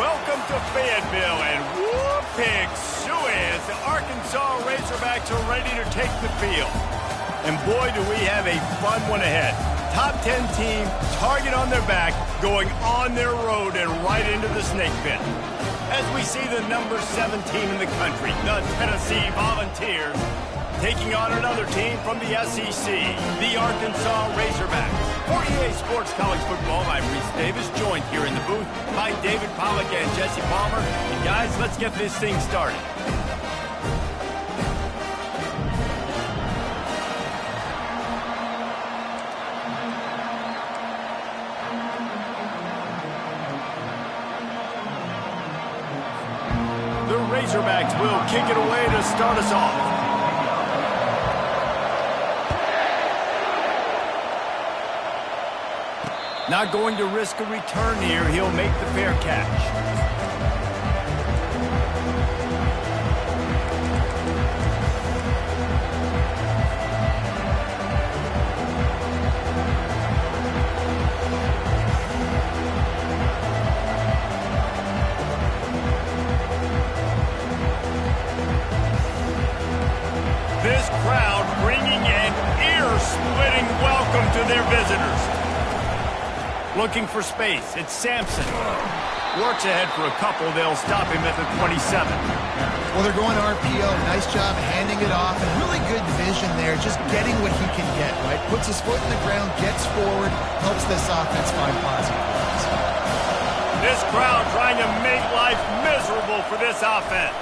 Welcome to Fayetteville, and whoop, pig suey as the Arkansas Razorbacks are ready to take the field. And boy, do we have a fun one ahead. Top 10 team, target on their back, going on their road and right into the snake pit. As we see the number 7 team in the country, the Tennessee Volunteers, taking on another team from the SEC, the Arkansas Razorbacks. For EA Sports College Football, I'm Reese Davis, joined here in the booth by David Pollack and Jesse Palmer. And guys, let's get this thing started. The Razorbacks will kick it away to start us off. Not going to risk a return here. He'll make the fair catch. This crowd bringing an ear-splitting welcome to their visitors. Looking for space. It's Sampson. Works ahead for a couple. They'll stop him at the 27. Well, they're going RPO. Nice job handing it off. And really good vision there. Just getting what he can get, right? Puts his foot in the ground, gets forward, helps this offense find positive plays. This crowd trying to make life miserable for this offense.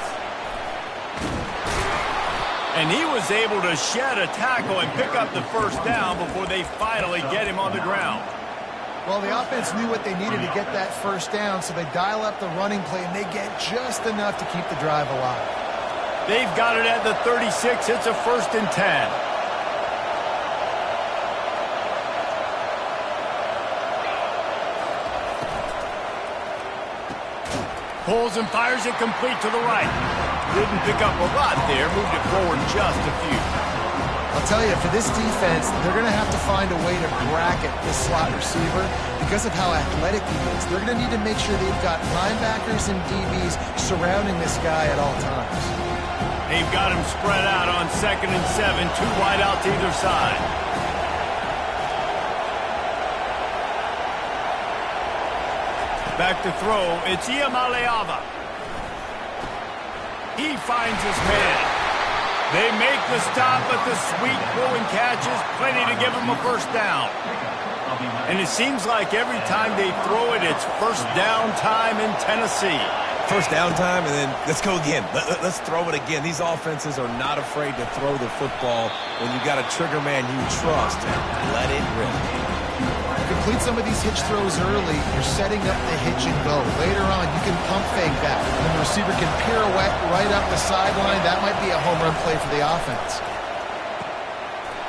And he was able to shed a tackle and pick up the first down before they finally get him on the ground. Well, the offense knew what they needed to get that first down, so they dial up the running play, and they get just enough to keep the drive alive. They've got it at the 36. It's a 1st and 10. Pulls and fires it complete to the right. Didn't pick up a lot there. Moved it forward just a few. I'll tell you, for this defense, they're going to have to find a way to bracket this slot receiver because of how athletic he is. They're going to need to make sure they've got linebackers and DBs surrounding this guy at all times. They've got him spread out on 2nd and 7, 2 wide out to either side. Back to throw, it's Iamaleava. He finds his man. They make the stop, but the sweet throwing catch is plenty to give them a first down. And it seems like every time they throw it, it's first down time in Tennessee. First down time, and then let's go again. Let's throw it again. These offenses are not afraid to throw the football when you've got a trigger man you trust and let it rip. Complete some of these hitch throws early, you're setting up the hitch and go. Later on, you can pump fake that, and the receiver can pirouette right up the sideline. That might be a home run play for the offense.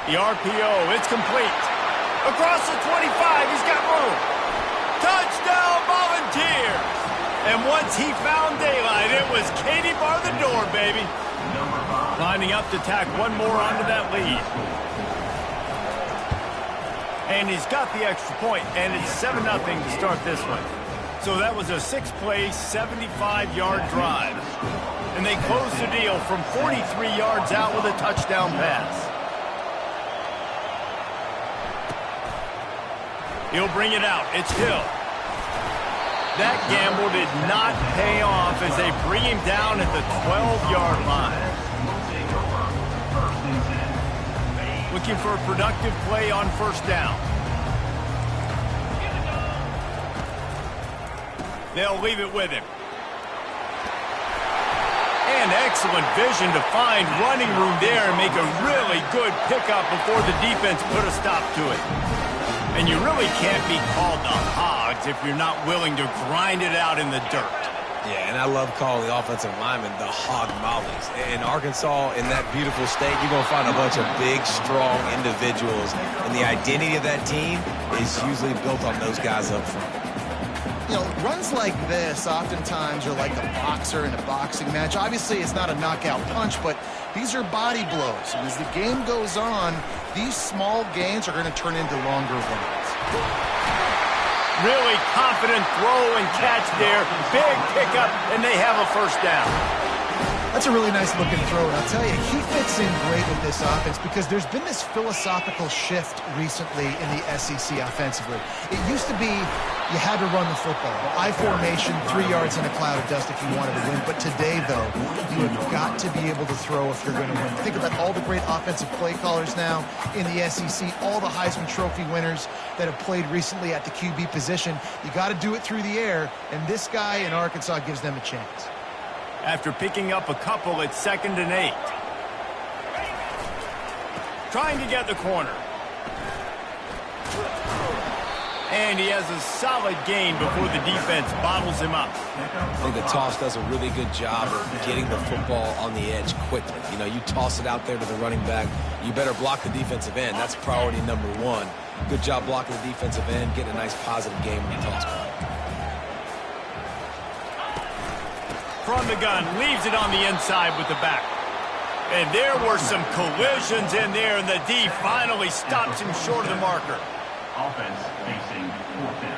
The RPO, it's complete. Across the 25, he's got room. Touchdown, Volunteers! And once he found daylight, it was Katie bar the door, baby. Lining up to tack one more onto that lead. And he's got the extra point, and it's 7-0 to start this one. So that was a 6-play, 75-yard drive. And they closed the deal from 43 yards out with a touchdown pass. He'll bring it out. It's Hill. That gamble did not pay off as they bring him down at the 12-yard line. Looking for a productive play on first down. They'll leave it with him. And excellent vision to find running room there and make a really good pickup before the defense put a stop to it. And you really can't be called the Hogs if you're not willing to grind it out in the dirt. Yeah, and I love calling the offensive linemen the hog mollies. In Arkansas, in that beautiful state, you're going to find a bunch of big, strong individuals. And the identity of that team is usually built on those guys up front. You know, runs like this oftentimes are like a boxer in a boxing match. Obviously, it's not a knockout punch, but these are body blows. And as the game goes on, these small gains are going to turn into longer runs. Really confident throw and catch there. Big pickup, and they have a first down. That's a really nice looking throw, and I'll tell you, he fits in great with this offense because there's been this philosophical shift recently in the SEC offensively. It used to be you had to run the football. I formation, 3 yards in a cloud of dust if you wanted to win. But today, though, you have got to be able to throw if you're going to win. Think about all the great offensive play callers now in the SEC, all the Heisman Trophy winners that have played recently at the QB position. You got to do it through the air, and this guy in Arkansas gives them a chance. After picking up a couple, it's 2nd and 8. Trying to get the corner. And he has a solid gain before the defense bottles him up. I think the toss does a really good job of getting the football on the edge quickly. You know, you toss it out there to the running back, you better block the defensive end. That's priority number 1. Good job blocking the defensive end, get a nice positive game when you toss it. From the gun, leaves it on the inside with the back. And there were some collisions in there, and the D finally stops him short of the marker. Offense facing 4th down.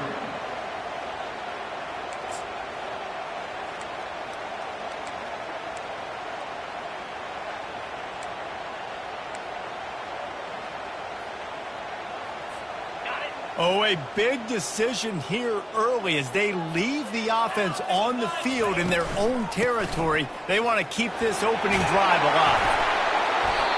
Oh, a big decision here early as they leave the offense on the field in their own territory. They want to keep this opening drive alive.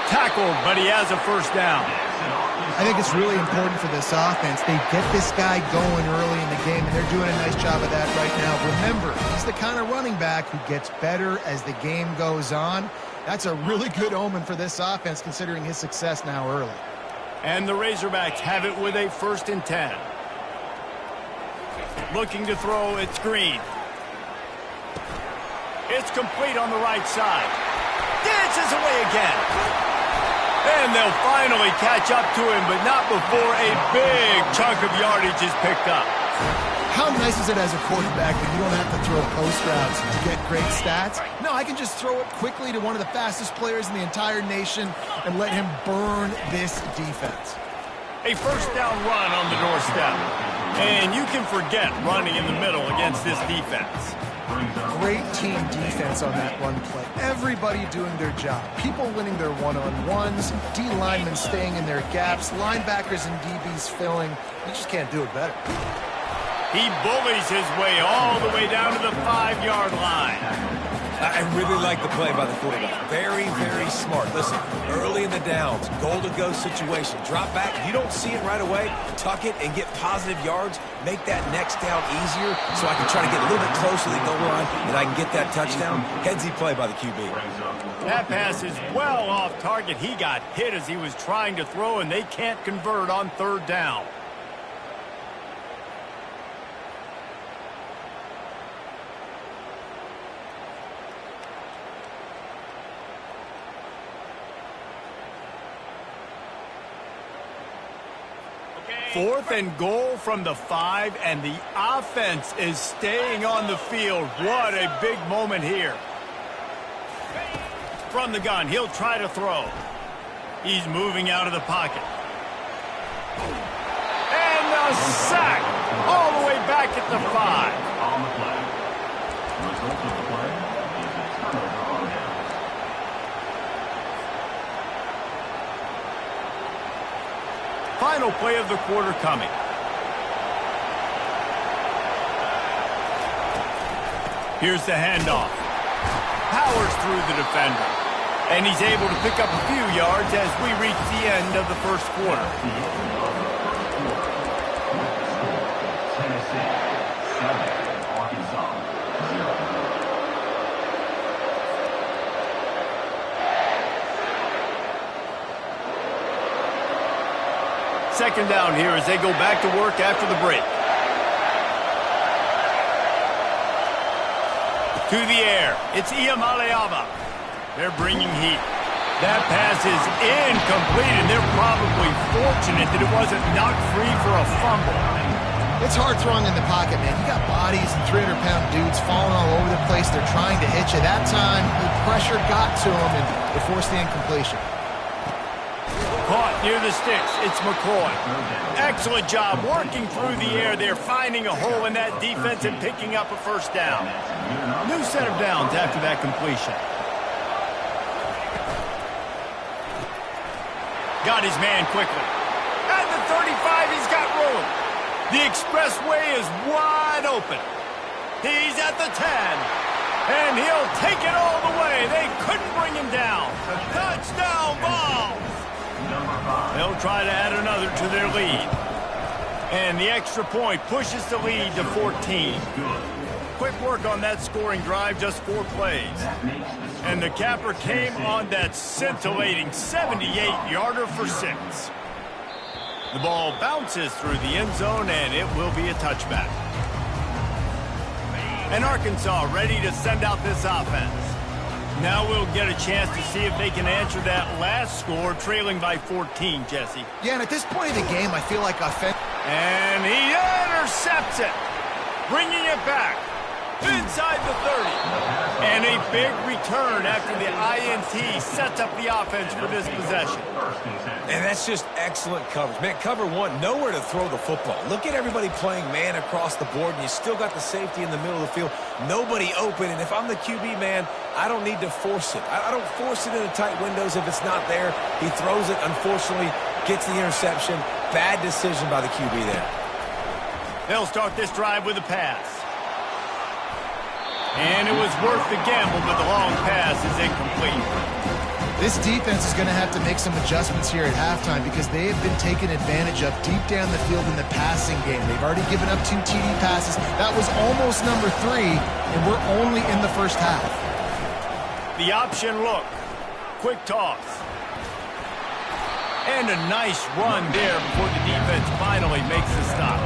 Tackled, but he has a first down. I think it's really important for this offense. They get this guy going early in the game, and they're doing a nice job of that right now. Remember, he's the kind of running back who gets better as the game goes on. That's a really good omen for this offense, considering his success now early. And the Razorbacks have it with a 1st and 10. Looking to throw, it's Green. It's complete on the right side. Dances away again. And they'll finally catch up to him, but not before a big chunk of yardage is picked up. How nice is it as a quarterback that you don't have to throw post routes to get great stats? No, I can just throw it quickly to one of the fastest players in the entire nation and let him burn this defense. A first down run on the doorstep. And you can forget running in the middle against this defense. Great team defense on that run play. Everybody doing their job. People winning their one-on-ones, D linemen staying in their gaps, linebackers and DBs filling. You just can't do it better. He bullies his way all the way down to the 5-yard line. I really like the play by the quarterback. Very, very smart. Listen, early in the downs, goal-to-go situation. Drop back. If you don't see it right away, tuck it and get positive yards. Make that next down easier so I can try to get a little bit closer to the goal line and I can get that touchdown. Headsy play by the QB. That pass is well off target. He got hit as he was trying to throw, and they can't convert on 3rd down. Fourth and goal from the 5, and the offense is staying on the field. What a big moment here. From the gun, he'll try to throw. He's moving out of the pocket. And a sack all the way back at the 5. On the play. The result of the play is a turnover on down. Final play of the quarter coming. Here's the handoff. Powers through the defender. And he's able to pick up a few yards as we reach the end of the first quarter. Tennessee 7, Arkansas 0. Second down here as they go back to work after the break. To the air, it's Iamaleava. They're bringing heat. That pass is incomplete, and they're probably fortunate that it wasn't knocked free for a fumble. It's hard throwing in the pocket, man. You got bodies and 300-pound dudes falling all over the place. They're trying to hit you. That time, the pressure got to them, and they forced the incompletion. Caught Near the sticks, it's McCoy. Excellent job working through the air there, finding a hole in that defense and picking up a first down. New set of downs after that completion. Got his man quickly. At the 35, he's got room. The expressway is wide open. He's at the 10. And he'll take it all the way. They couldn't bring him down. Touchdown ball. They'll try to add another to their lead. And the extra point pushes the lead to 14. Quick work on that scoring drive, just 4 plays. And the capper came on that scintillating 78-yarder for 6. The ball bounces through the end zone, and it will be a touchback. And Arkansas ready to send out this offense. Now we'll get a chance to see if they can answer that last score, trailing by 14, Jesse. Yeah, and at this point of the game, I feel like And he intercepts it, bringing it back inside the 30. And a big return after the INT sets up the offense for this possession. And that's just excellent coverage. Man, cover one, nowhere to throw the football. Look at everybody playing man across the board, and you still got the safety in the middle of the field. Nobody open, and if I'm the QB, man, I don't need to force it. I don't force it into tight windows if it's not there. He throws it, unfortunately, gets the interception. Bad decision by the QB there. They'll start this drive with a pass. And it was worth the gamble, but the long pass is incomplete. This defense is going to have to make some adjustments here at halftime because they have been taken advantage of deep down the field in the passing game. They've already given up 2 TD passes. That was almost number 3, and we're only in the first half. The option look. Quick toss. And a nice run there before the defense finally makes the stop.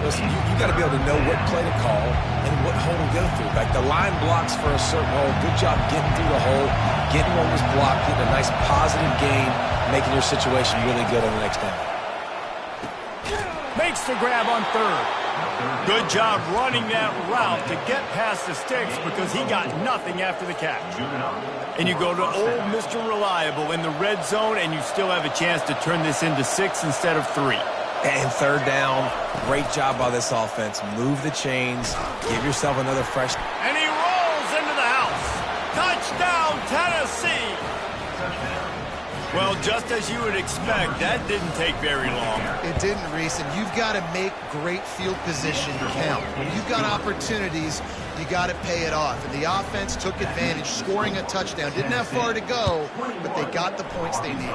Listen, you got to be able to know what play to call and what hole to go through. Like the line blocks for a certain hole. Good job getting through the hole, getting what was blocked, getting a nice positive gain, making your situation really good on the next down. Makes the grab on 3rd. Good job running that route to get past the sticks because he got nothing after the catch. And you go to old Mr. Reliable in the red zone, and you still have a chance to turn this into 6 instead of 3. And 3rd down, great job by this offense. Move the chains, give yourself another fresh. And he rolls into the house. Touchdown, Tennessee. Well, just as you would expect, that didn't take very long. It didn't, Reese, and you've got to make great field position count. When you've got opportunities, you got to pay it off. And the offense took advantage, scoring a touchdown. Didn't have far to go, but they got the points they needed.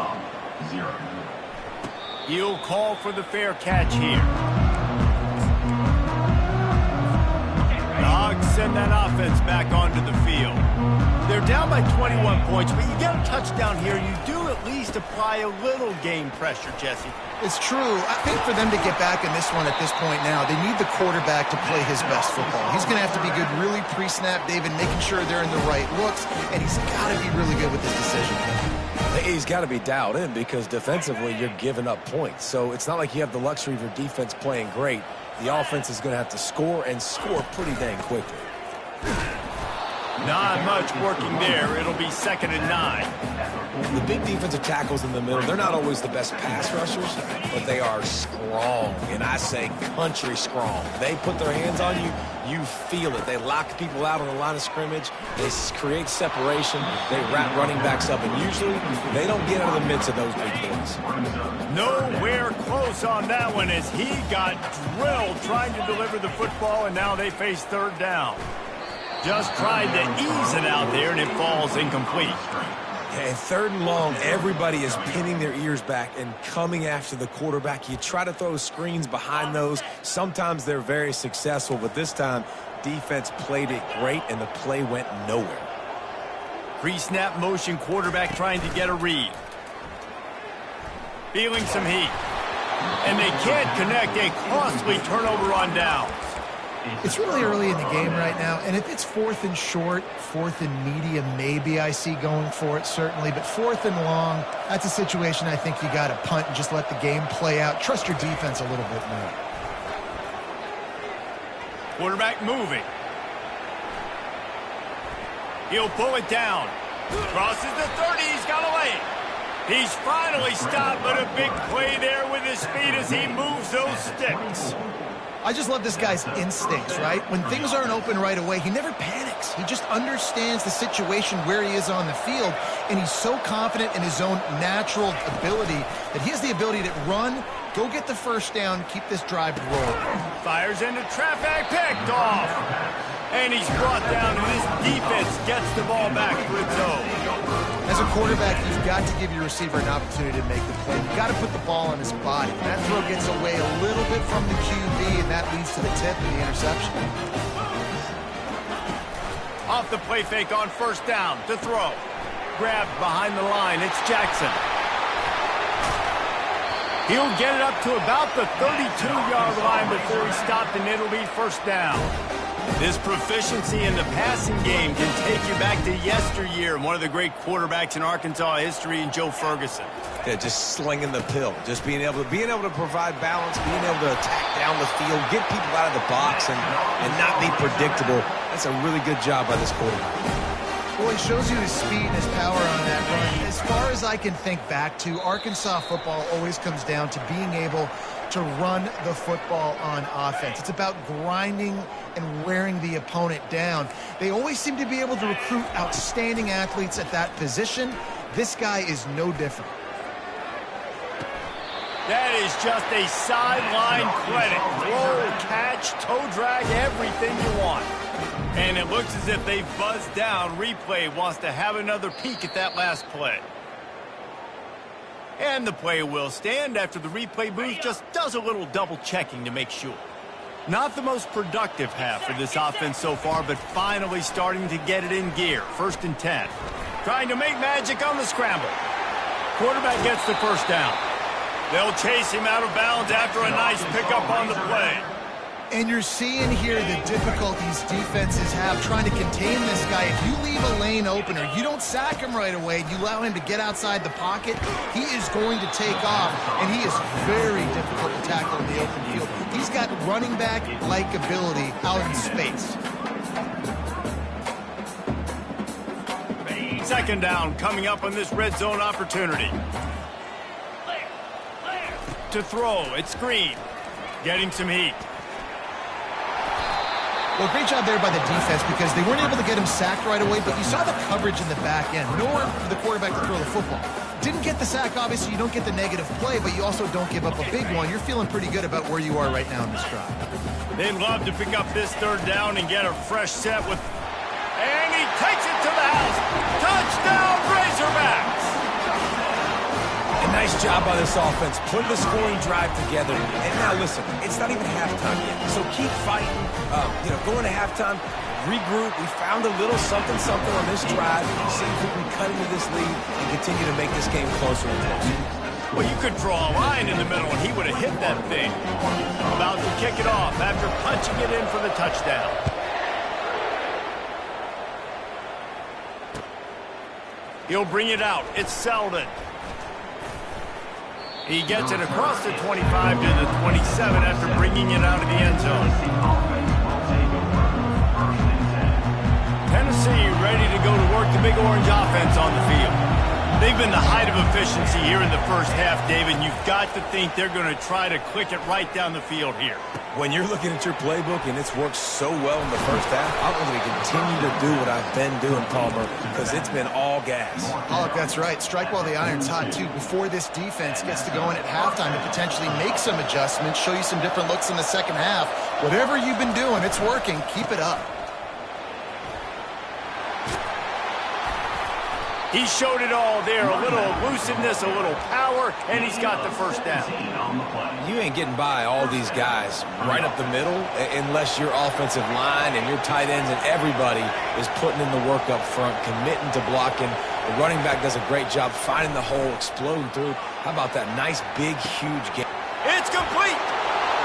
He'll call for the fair catch here. The Hogs send that offense back onto the field. They're down by 21 points, but you get a touchdown here, you do at least apply a little game pressure, Jesse. It's true. I think for them to get back in this one at this point now, they need the quarterback to play his best football. He's going to have to be good really pre-snap, David, making sure they're in the right looks, and he's got to be really good with this decision. He's got to be dialed in because defensively you're giving up points. So it's not like you have the luxury of your defense playing great. The offense is going to have to score and score pretty dang quickly. Not much working there. It'll be 2nd and 9. The big defensive tackles in the middle, they're not always the best pass rushers, but they are strong, and I say country strong. They put their hands on you, you feel it. They lock people out on the line of scrimmage. They create separation. They wrap running backs up, and usually they don't get out of the midst of those big boys. Nowhere close on that one as he got drilled trying to deliver the football, and now they face 3rd down. Just tried to ease it out there, and it falls incomplete. And 3rd and long, everybody is pinning their ears back and coming after the quarterback. You try to throw screens behind those. Sometimes they're very successful, but this time, defense played it great, and the play went nowhere. Pre-snap motion quarterback trying to get a read. Feeling some heat. And they can't connect a costly turnover on downs. It's really early in the game right now, and if it's 4th and short, 4th and medium, maybe I see going for it, certainly. But 4th and long, that's a situation I think you got to punt and just let the game play out. Trust your defense a little bit more. Quarterback moving. He'll pull it down. Crosses the 30, he's got a lane. He's finally stopped, but a big play there with his feet as he moves those sticks. I just love this guy's instincts, right? When things aren't open right away, he never panics. He just understands the situation where he is on the field, and he's so confident in his own natural ability that he has the ability to run, go get the first down, keep this drive rolling. Fires into traffic, picked off. And he's brought down, and this defense gets the ball back for its own. As a quarterback, you've got to give your receiver an opportunity to make the play. You've got to put the ball on his body. That throw gets away a little bit from the QB, and that leads to the tip and the interception. Off the play fake on first down to throw. Grabbed behind the line. It's Jackson. He'll get it up to about the 32-yard line before he's stopped, and it'll be first down. This proficiency in the passing game can take you back to yesteryear, one of the great quarterbacks in Arkansas history, in Joe Ferguson. Yeah, just slinging the pill, just being able to provide balance, being able to attack down the field, get people out of the box, and not be predictable. That's a really good job by this quarterback. Well, he shows you his speed and his power on that run. As far as I can think back to, Arkansas football always comes down to being able to run the football on offense. It's about grinding and wearing the opponent down. They always seem to be able to recruit outstanding athletes at that position. This guy is no different. That is just a sideline credit. Throw, catch, toe drag, everything you want. And it looks as if they buzzed down. Replay wants to have another peek at that last play. And the play will stand after the replay booth just does a little double checking to make sure. Not the most productive half for this offense so far, but finally starting to get it in gear. 1st and 10. Trying to make magic on the scramble. Quarterback gets the first down. They'll chase him out of bounds after a nice pickup on the play. And you're seeing here the difficulties defenses have trying to contain this guy. If you leave a lane open or you don't sack him right away, you allow him to get outside the pocket, he is going to take off, and he is very difficult to tackle in the open field. He's got running back-like ability out in space. 2nd down coming up on this red zone opportunity. To throw, it's Green. Getting some heat. Well, great job there by the defense because they weren't able to get him sacked right away, but you saw the coverage in the back end. Nowhere for the quarterback to throw the football. Didn't get the sack, obviously. You don't get the negative play, but you also don't give up a big one. You're feeling pretty good about where you are right now in this drive. They'd love to pick up this 3rd down and get a fresh set with... And he takes it to the house. Touchdown, Razorbacks! A nice job by this offense, putting the scoring drive together. And now listen, it's not even halftime yet, so keep fighting. Going to halftime, regroup. We found a little something on this drive. See if we can cut into this lead and continue to make this game closer and closer. Well, you could draw a line in the middle, and he would have hit that thing. About to kick it off after punching it in for the touchdown. He'll bring it out. It's Selden. He gets it across the 25 to the 27 after bringing it out of the end zone. Tennessee ready to go to work the Big Orange offense on the field. They've been the height of efficiency here in the first half, David. You've got to think they're going to try to click it right down the field here. When you're looking at your playbook and it's worked so well in the first half, I'm going to continue to do what I've been doing, Palmer, because it's been all gas. Oh, that's right. Strike while the iron's hot, too, before this defense gets to go in at halftime and potentially make some adjustments, show you some different looks in the second half. Whatever you've been doing, it's working. Keep it up. He showed it all there, a little elusiveness, a little power, and he's got the first down. You ain't getting by all these guys right up the middle unless your offensive line and your tight ends and everybody is putting in the work up front, committing to blocking. The running back does a great job finding the hole, exploding through. How about that nice, big, huge game? It's complete!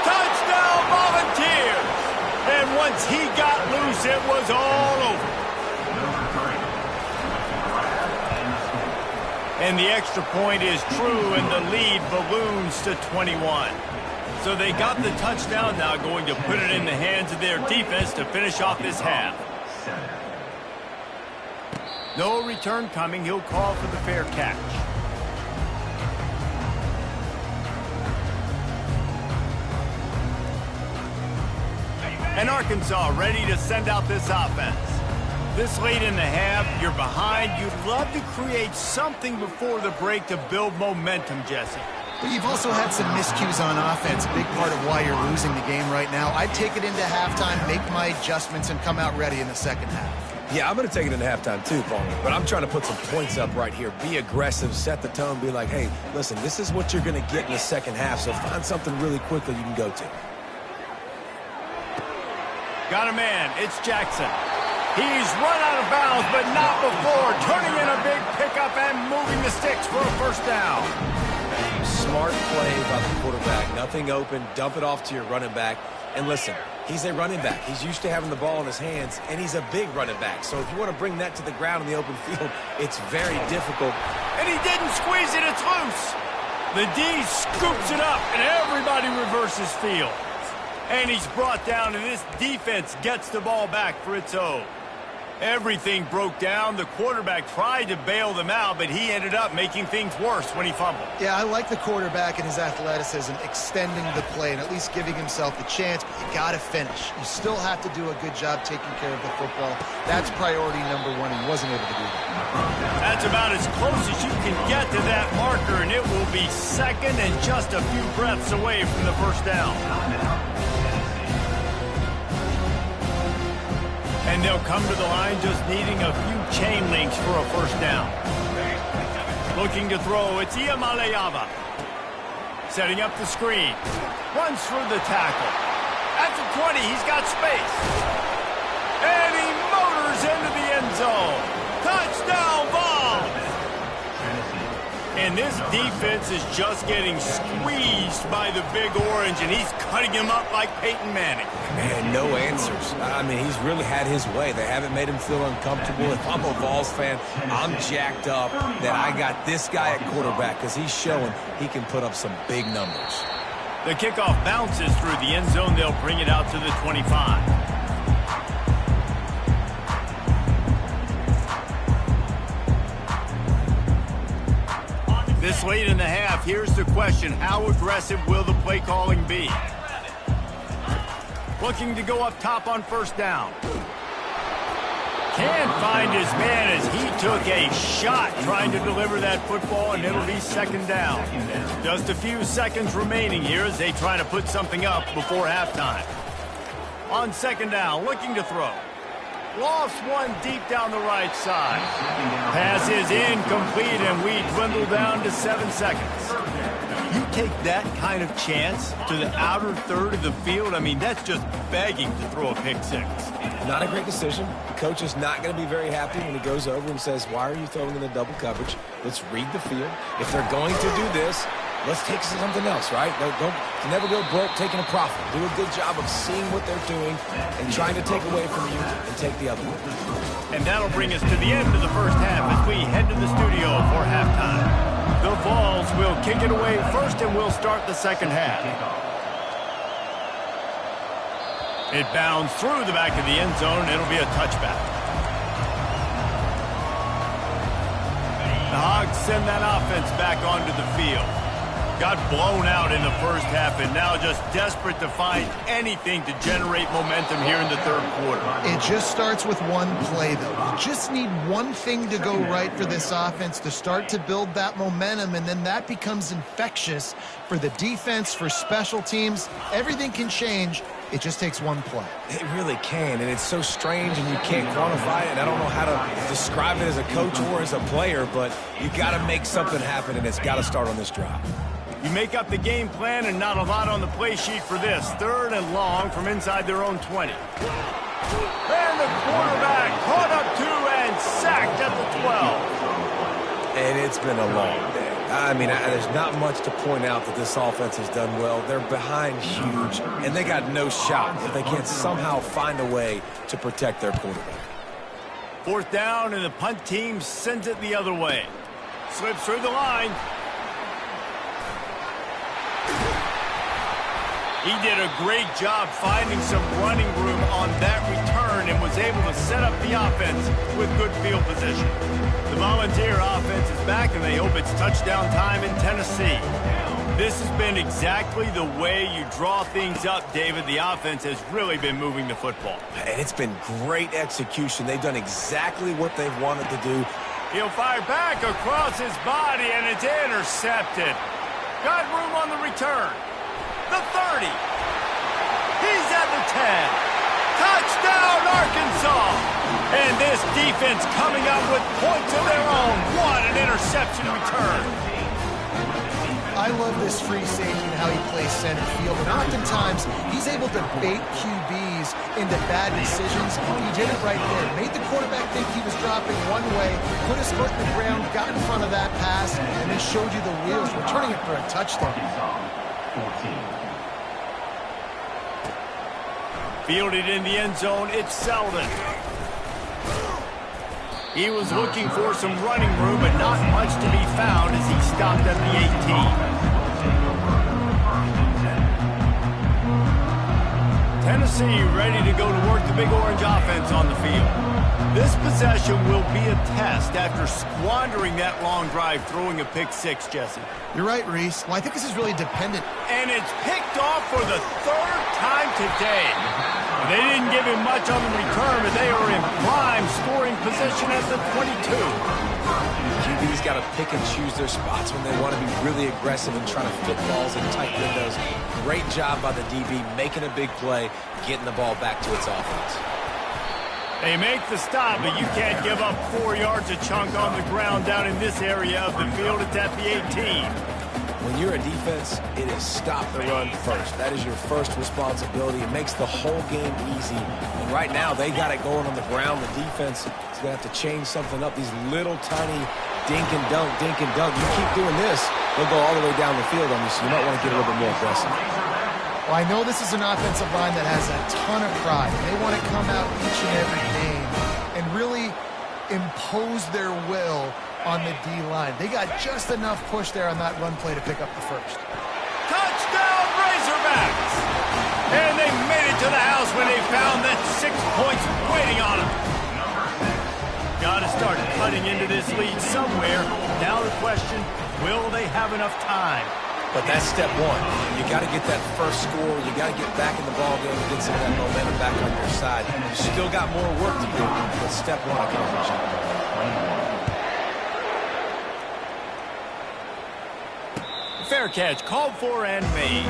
Touchdown, Volunteers! And once he got loose, it was all over. And the extra point is true, and the lead balloons to 21. So they got the touchdown, now going to put it in the hands of their defense to finish off this half. No return coming. He'll call for the fair catch. And Arkansas ready to send out this offense. This late in the half, you're behind. You'd love to create something before the break to build momentum, Jesse. But you've also had some miscues on offense, a big part of why you're losing the game right now. I'd take it into halftime, make my adjustments, and come out ready in the second half. Yeah, I'm going to take it into halftime too, Paul. But I'm trying to put some points up right here. Be aggressive, set the tone, be like, hey, listen, this is what you're going to get in the second half, so find something really quickly you can go to. Got a man. It's Jackson. He's run out of bounds, but not before turning in a big pickup and moving the sticks for a first down. Smart play by the quarterback. Nothing open. Dump it off to your running back. And listen, he's a running back. He's used to having the ball in his hands, and he's a big running back. So if you want to bring that to the ground in the open field, it's very difficult. And he didn't squeeze it. It's loose. The D scoops it up, and everybody reverses field. And he's brought down, and this defense gets the ball back for its own. Everything broke down. The quarterback tried to bail them out, but he ended up making things worse when he fumbled. Yeah, I like the quarterback and his athleticism, extending the play and at least giving himself the chance, but you got to finish. You still have to do a good job taking care of the football. That's priority number one. He wasn't able to do that. That's about as close as you can get to that marker, and it will be second and just a few breaths away from the first down. And they'll come to the line just needing a few chain links for a first down. Looking to throw, it's Iamaleava. Setting up the screen. Runs through the tackle. At the 20, he's got space. And he motors into the end zone. Touchdown, Vols! And this defense is just getting squeezed by the Big Orange, and he's cutting him up like Peyton Manning. Man, no answers. I mean, he's really had his way. They haven't made him feel uncomfortable. If I'm a Vols fan, I'm jacked up that I got this guy at quarterback because he's showing he can put up some big numbers. The kickoff bounces through the end zone. They'll bring it out to the 25. This late in the half, here's the question. How aggressive will the play calling be? Looking to go up top on first down. Can't find his man as he took a shot trying to deliver that football, and it'll be second down. Just a few seconds remaining here as they try to put something up before halftime. On second down, looking to throw. Lost one deep down the right side. Pass is incomplete, and we dwindle down to 7 seconds. You take that kind of chance to the outer third of the field, I mean, that's just begging to throw a pick six. Not a great decision. The coach is not going to be very happy when he goes over and says, why are you throwing in the double coverage? Let's read the field. If they're going to do this, let's take something else, right? Don't never go broke taking a profit. Do a good job of seeing what they're doing and trying to take away from you and take the other one. And that'll bring us to the end of the first half as we head to the studio for halftime. The Vols will kick it away first, and we'll start the second half. It bounds through the back of the end zone, and it'll be a touchback. The Hogs send that offense back onto the field. Got blown out in the first half, and now just desperate to find anything to generate momentum here in the third quarter. It just starts with one play, though. You just need one thing to go right for this offense to start to build that momentum, and then that becomes infectious for the defense, for special teams. Everything can change. It just takes one play. It really can, and it's so strange, and you can't quantify it. I don't know how to describe it as a coach or as a player, but you got to make something happen, and it's got to start on this drive. You make up the game plan, and not a lot on the play sheet for this. Third and long from inside their own 20. And the quarterback caught up to and sacked at the 12. And it's been a long day. I mean, there's not much to point out that this offense has done well. They're behind huge, and they got no shot if they can't somehow find a way to protect their quarterback. Fourth down, and the punt team sends it the other way. Slips through the line. He did a great job finding some running room on that return and was able to set up the offense with good field position. The Volunteer offense is back, and they hope it's touchdown time in Tennessee. This has been exactly the way you draw things up, David. The offense has really been moving the football. And it's been great execution. They've done exactly what they've wanted to do. He'll fire back across his body, and it's intercepted. Got room on the return. The 30. He's at the 10. Touchdown, Arkansas! And this defense coming up with points of their own. What an interception return. I love this free safety and how he plays center field. And oftentimes, he's able to bait QBs into bad decisions. He did it right there. Made the quarterback think he was dropping one way, put his foot in the ground, got in front of that pass, and then showed you the wheels, returning it for a touchdown. Fielded in the end zone, it's Selden. He was looking for some running room, but not much to be found as he stopped at the 18. Tennessee ready to go to work the Big Orange offense on the field. This possession will be a test after squandering that long drive, throwing a pick six, Jesse. You're right, Reese. Well, I think this is really dependent. And it's picked off for the third time today. They didn't give him much on the return, but they are in prime scoring position at the 22. QB's got to pick and choose their spots when they want to be really aggressive and trying to fit balls in tight windows. Great job by the DB, making a big play, getting the ball back to its offense. They make the stop, but you can't give up 4 yards a chunk on the ground down in this area of the field. It's at the 18. When you're a defense, it is stop the run first. That is your first responsibility. It makes the whole game easy. And right now, they got it going on the ground. The defense is going to have to change something up. These little tiny dink and dunk, dink and dunk. You keep doing this, they'll go all the way down the field on you, so you might want to get a little bit more aggressive. Well, I know this is an offensive line that has a ton of pride. They want to come out each and every game and really impose their will on the D-line. They got just enough push there on that run play to pick up the first. Touchdown, Razorbacks! And they made it to the house when they found that 6 points waiting on them. Got to start cutting into this lead somewhere. Now the question, will they have enough time? But that's step one. You got to get that first score. You got to get back in the ball game and get some of that momentum back on your side. You still got more work to do, but step one accomplished. Fair catch, called for and made.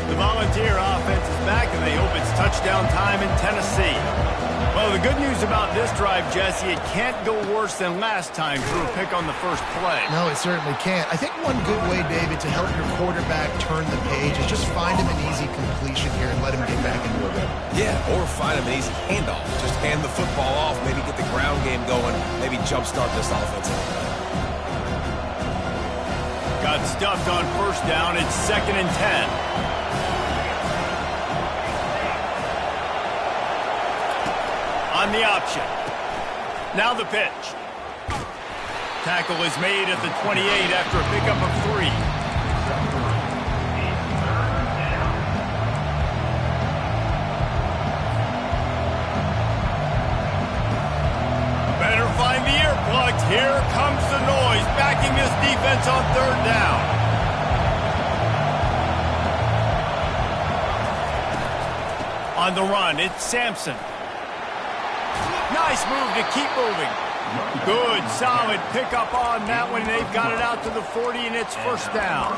The Volunteer offense is back, and they hope it's touchdown time in Tennessee. Well, the good news about this drive, Jesse, it can't go worse than last time through a pick on the first play. No, it certainly can't. I think one good way, David, to help your quarterback turn the page is just find him an easy completion here and let him get back into it. Yeah, or find him an easy handoff. Just hand the football off, maybe get the ground game going, maybe jumpstart this offense. Got stuffed on first down. It's 2nd and 10. On the option. Now the pitch. Tackle is made at the 28 after a pickup of 3. Better find the earplugs. Here comes the noise, backing this defense on 3rd down. On the run, it's Sampson. Nice move to keep moving. Good, solid pickup on that one. They've got it out to the 40, and it's first down.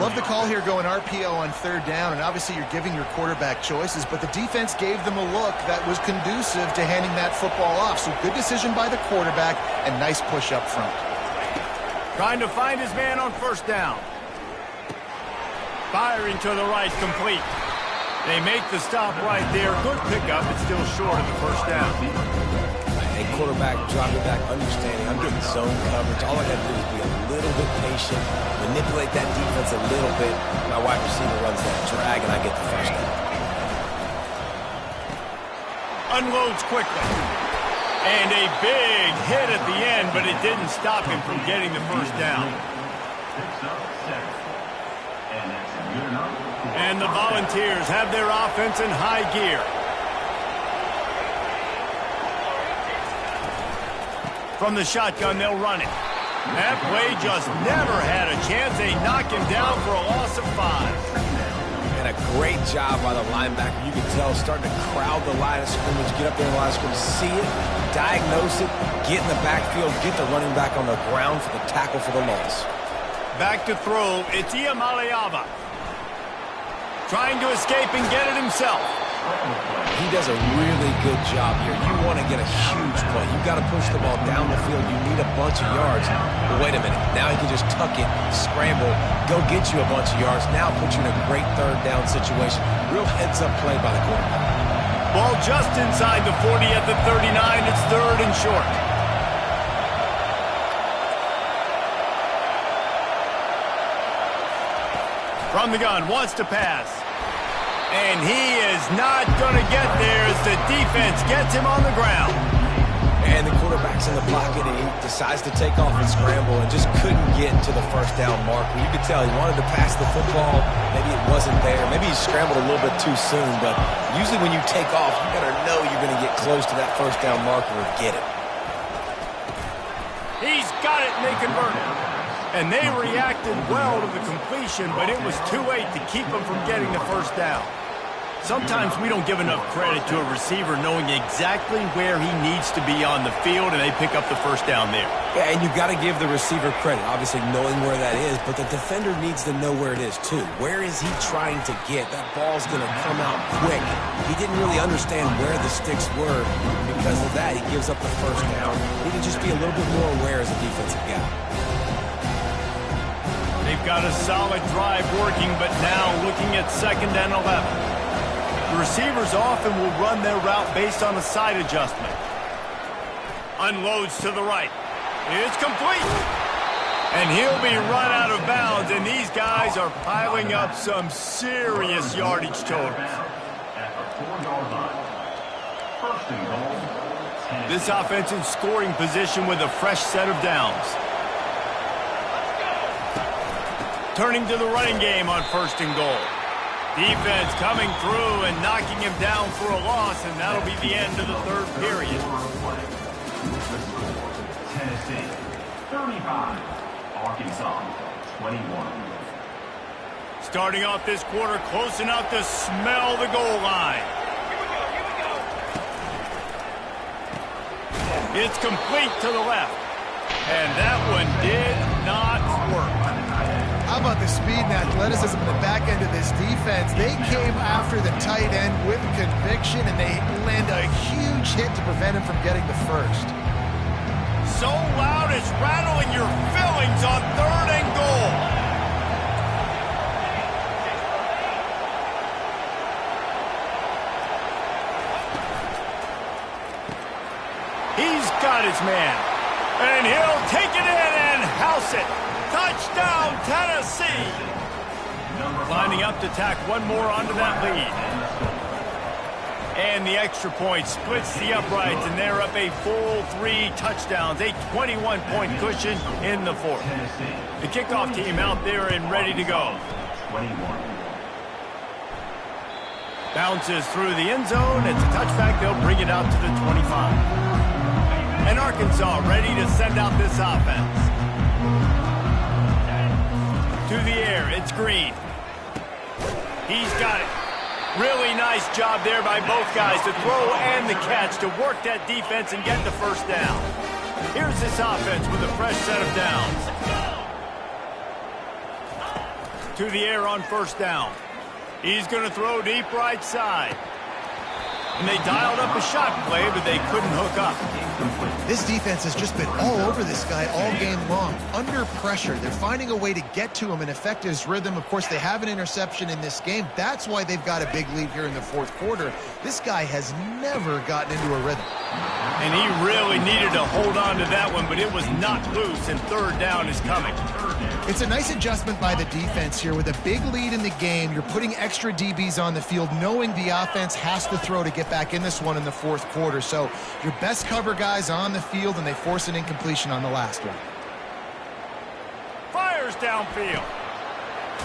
Love the call here going RPO on 3rd down, and obviously you're giving your quarterback choices, but the defense gave them a look that was conducive to handing that football off. So good decision by the quarterback and nice push up front. Trying to find his man on first down. Firing to the right, complete. They make the stop right there. Good pickup, but still short of the first down. Hey, quarterback, dropping back, understanding. I'm getting zone coverage. All I got to do is be a little bit patient, manipulate that defense a little bit. My wide receiver runs that drag, and I get the first down. Unloads quickly. And a big hit at the end, but it didn't stop him from getting the first down. And the Volunteers have their offense in high gear. From the shotgun, they'll run it. That play just never had a chance. They knock him down for a loss of 5. And a great job by the linebacker. You can tell starting to crowd the line of scrimmage, get up there in the line of scrimmage, see it, diagnose it, get in the backfield, get the running back on the ground for the tackle for the loss. Back to throw, it's Iamaleava. Trying to escape and get it himself. He does a really good job here. You want to get a huge play. You've got to push the ball down the field. You need a bunch of yards. But wait a minute. Now he can just tuck it, scramble, go get you a bunch of yards. Now put you in a great third down situation. Real heads-up play by the quarterback. Ball just inside the 40 at the 39. It's 3rd and short. From the gun, wants to pass. And he is not going to get there as the defense gets him on the ground. And the quarterback's in the pocket, and he decides to take off and scramble and just couldn't get to the first down marker. You could tell he wanted to pass the football. Maybe it wasn't there. Maybe he scrambled a little bit too soon. But usually when you take off, you got to know you're going to get close to that first down marker and get it. He's got it, and they convert it. And they reacted well to the completion, but it was too late to keep them from getting the first down. Sometimes we don't give enough credit to a receiver knowing exactly where he needs to be on the field, and they pick up the first down there. Yeah, and you've got to give the receiver credit, obviously knowing where that is, but the defender needs to know where it is too. Where is he trying to get? That ball's going to come out quick. He didn't really understand where the sticks were. Because of that, he gives up the first down. He can just be a little bit more aware as a defensive guy. They've got a solid drive working, but now looking at 2nd and 11. The receivers often will run their route based on a side adjustment. Unloads to the right. It's complete. And he'll be run out of bounds, and these guys are piling up some serious yardage totals. This offense in scoring position with a fresh set of downs. Turning to the running game on 1st and goal. Defense coming through and knocking him down for a loss, and that'll be the end of the 3rd period. Tennessee, 35. Arkansas, 21. Starting off this quarter close enough to smell the goal line. It's complete to the left. And that one did not work. How about the speed and athleticism in the back end of this defense? They came after the tight end with conviction, and they land a huge hit to prevent him from getting the first. So loud it's rattling your fillings on 3rd and goal. He's got his man, and he'll take it in and house it. Touchdown, Tennessee! Lining up to tack one more onto that lead. And the extra point splits the uprights, and they're up a full 3 touchdowns, a 21-point cushion in the 4th. The kickoff team out there and ready to go. 21. Bounces through the end zone. It's a touchback. They'll bring it out to the 25. And Arkansas ready to send out this offense. To the air, it's Green. He's got it. Really nice job there by both guys to throw and the catch to work that defense and get the first down. Here's this offense with a fresh set of downs. To the air on 1st down. He's going to throw deep right side. And they dialed up a shot play, but they couldn't hook up. This defense has just been all over this guy all game long. Under pressure, they're finding a way to get to him and affect his rhythm. Of course, they have an interception in this game. That's why they've got a big lead here in the 4th quarter. This guy has never gotten into a rhythm. And he really needed to hold on to that one, but it was not loose, and 3rd down is coming. It's a nice adjustment by the defense here. With a big lead in the game, you're putting extra DBs on the field, knowing the offense has to throw to get back in this one in the 4th quarter. So your best cover guys on the field, and they force an incompletion on the last one. Fires downfield.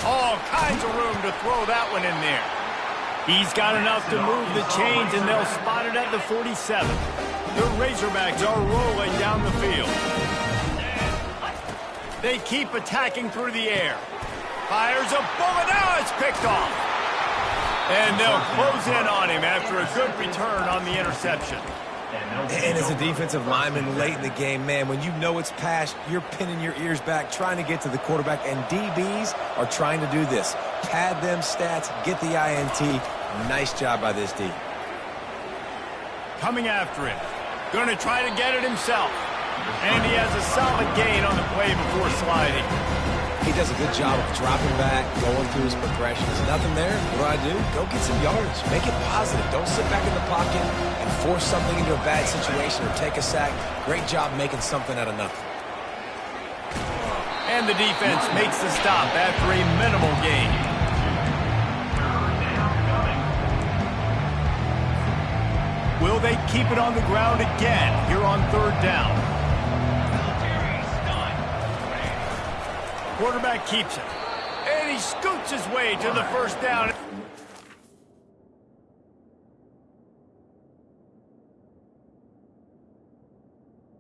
All kinds of room to throw that one in there. He's got enough to move the chains, and they'll spot it at the 47. The Razorbacks are rolling down the field. They keep attacking through the air. Fires a bullet. Now it's picked off. And they'll close in on him after a good return on the interception. And as a defensive lineman late in the game, man, when you know it's passed, you're pinning your ears back, trying to get to the quarterback, and DBs are trying to do this. Pad them stats, get the INT. Nice job by this D. Coming after him. Going to try to get it himself. And he has a solid gain on the play before sliding. He does a good job of dropping back, going through his progressions. Nothing there. What do? Go get some yards. Make it positive. Don't sit back in the pocket and force something into a bad situation or take a sack. Great job making something out of nothing. And the defense makes the stop after a minimal gain. Will they keep it on the ground again here on third down? Quarterback keeps it. And he scoots his way to the first down.